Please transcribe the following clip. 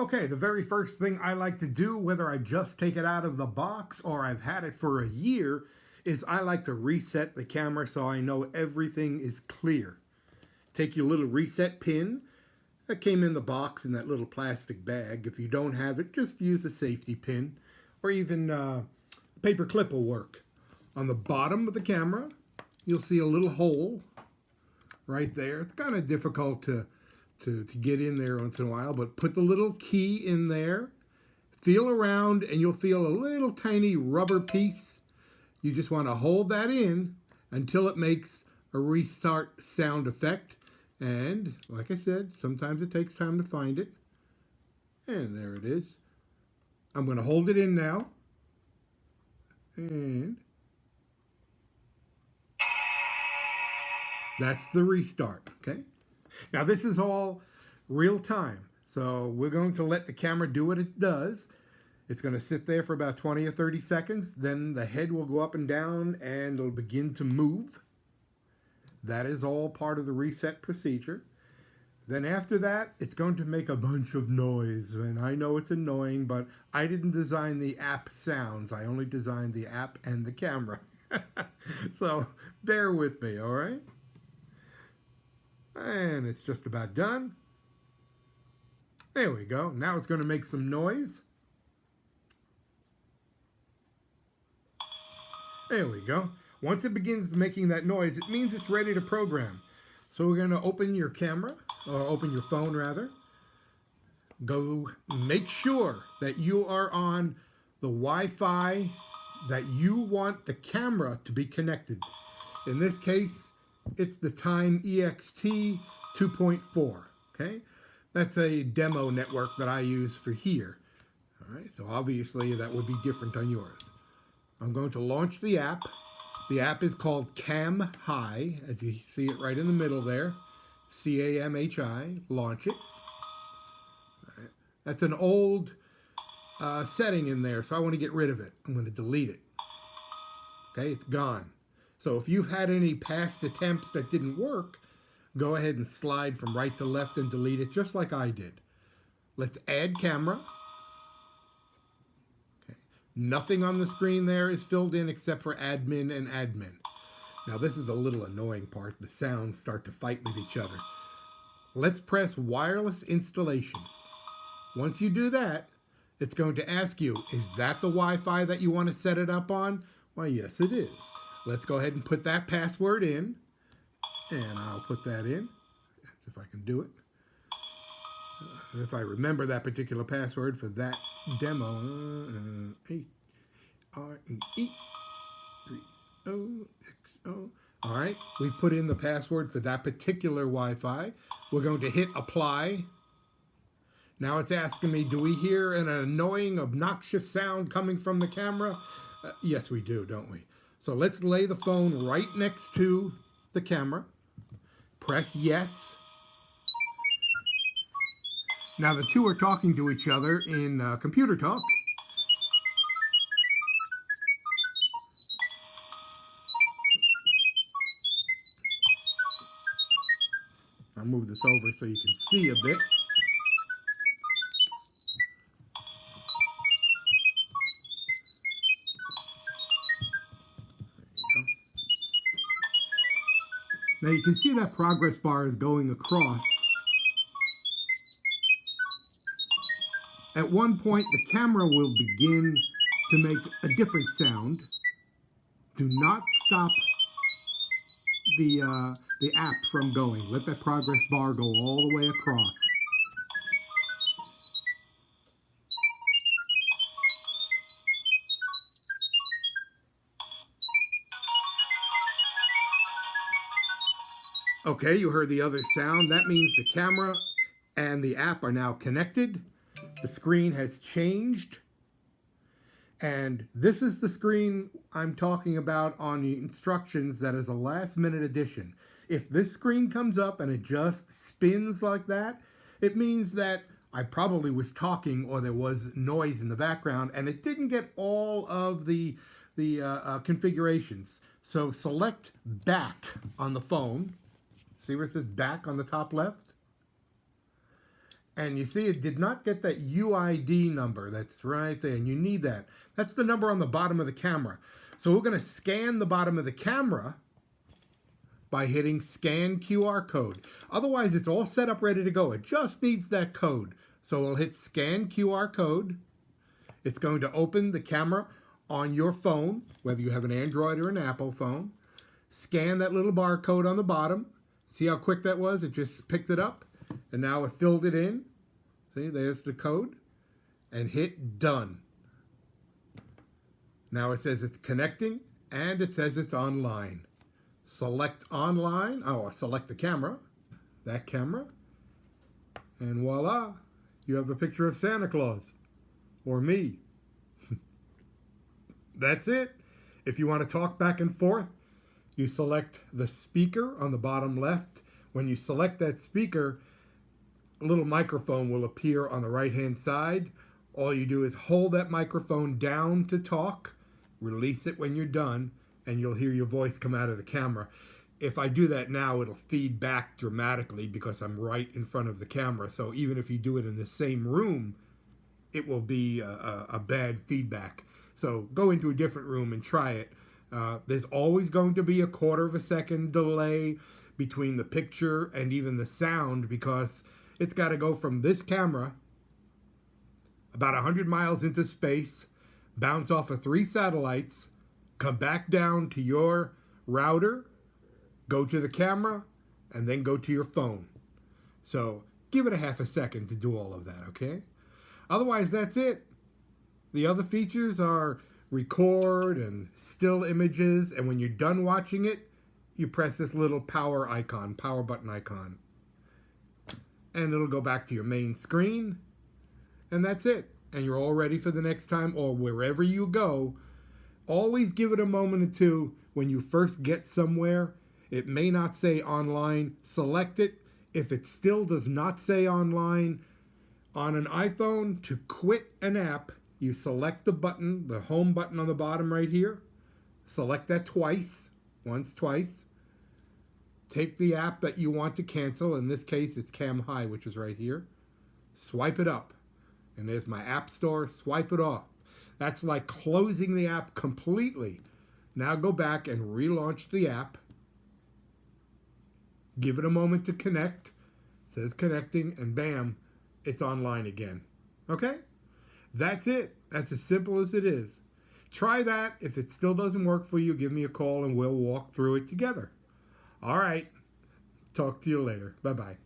Okay, the very first thing I like to do, whether I just take it out of the box or I've had it for a year, is I like to reset the camera so I know everything is clear. Take your little reset pin that came in the box in that little plastic bag. If you don't have it, just use a safety pin, or even a paper clip will work. On the bottom of the camera, you'll see a little hole right there. It's kind of difficult to get in there once in a while, but put the little key in there, feel around, and you'll feel a little tiny rubber piece. You just want to hold that in until it makes a restart sound effect. And like I said, sometimes it takes time to find it. And there it is. I'm going to hold it in now. And that's the restart, okay? Now this is all real time. So we're going to let the camera do what it does. It's going to sit there for about 20 or 30 seconds. Then the head will go up and down and it'll begin to move. That is all part of the reset procedure. Then after that, it's going to make a bunch of noise. And I know it's annoying, but I didn't design the app sounds. I only designed the app and the camera. So bear with me, all right? And it's just about done. There we go. Now it's going to make some noise. There we go. Once it begins making that noise, it means it's ready to program. So we're going to open your camera, or open your phone rather. Go make sure that you are on the Wi-Fi that you want the camera to be connected. In this case, it's the Time EXT 2.4, okay? That's a demo network that I use for here. All right, so obviously that would be different on yours. I'm going to launch the app. The app is called Cam Hi, as you see it right in the middle there. C-A-M-H-I, launch it. All right. That's an old setting in there, so I want to get rid of it. I'm going to delete it. Okay, it's gone. So if you've had any past attempts that didn't work, go ahead and slide from right to left and delete it just like I did. Let's add camera. Okay. Nothing on the screen there is filled in except for admin and admin. Now this is a little annoying part. The sounds start to fight with each other. Let's press wireless installation. Once you do that, it's going to ask you, is that the Wi-Fi that you want to set it up on? Why, yes, it is. Let's go ahead and put that password in. And I'll put that in, if I can do it. If I remember that particular password for that demo. A-R-E-E-3-O-X-O. All right, we've put in the password for that particular Wi-Fi. We're going to hit apply. Now it's asking me, do we hear an annoying, obnoxious sound coming from the camera? Yes, we do, don't we? So let's lay the phone right next to the camera. Press yes. Now the two are talking to each other in computer talk. I'll move this over so you can see a bit. Now you can see that progress bar is going across. At one point, the camera will begin to make a different sound. Do not stop the app from going. Let that progress bar go all the way across. Okay, you heard the other sound. That means the camera and the app are now connected. The screen has changed. And this is the screen I'm talking about on the instructions that is a last minute addition. If this screen comes up and it just spins like that, it means that I probably was talking or there was noise in the background and it didn't get all of the configurations. So select back on the phone. See where it says back on the top left? And you see it did not get that UID number. That's right there, and you need that. That's the number on the bottom of the camera. So we're going to scan the bottom of the camera by hitting scan QR code. Otherwise, it's all set up ready to go. It just needs that code. So we'll hit scan QR code. It's going to open the camera on your phone, whether you have an Android or an Apple phone. Scan that little barcode on the bottom. See how quick that was? It just picked it up, and now it filled it in. See, there's the code. And hit done. Now it says it's connecting, and it says it's online. Select online. Oh, select the camera. That camera. And voila, you have a picture of Santa Claus. Or me. That's it. If you want to talk back and forth, you select the speaker on the bottom left. When you select that speaker, a little microphone will appear on the right-hand side. All you do is hold that microphone down to talk, release it when you're done, and you'll hear your voice come out of the camera. If I do that now, it'll feed back dramatically because I'm right in front of the camera. So even if you do it in the same room, it will be a bad feedback. So go into a different room and try it. There's always going to be a 1/4 of a second delay between the picture and even the sound because it's got to go from this camera about 100 miles into space, bounce off of 3 satellites, come back down to your router, go to the camera, and then go to your phone. So give it a 1/2 a second to do all of that, okay? Otherwise, that's it. The other features are record and still images, and when you're done watching it, you press this little power button icon. And it'll go back to your main screen, and that's it. And you're all ready for the next time, or wherever you go. Always give it a moment or two when you first get somewhere. It may not say online. Select it. If it still does not say online, on an iPhone, to quit an app, you select the button, the home button on the bottom right here. Select that twice, once, twice. Take the app that you want to cancel. In this case, it's Cam High, which is right here. Swipe it up. And there's my app store. Swipe it off. That's like closing the app completely. Now go back and relaunch the app. Give it a moment to connect. It says connecting, and bam, it's online again. Okay? That's it. That's as simple as it is. Try that. If it still doesn't work for you, give me a call and we'll walk through it together. All right. Talk to you later. Bye-bye.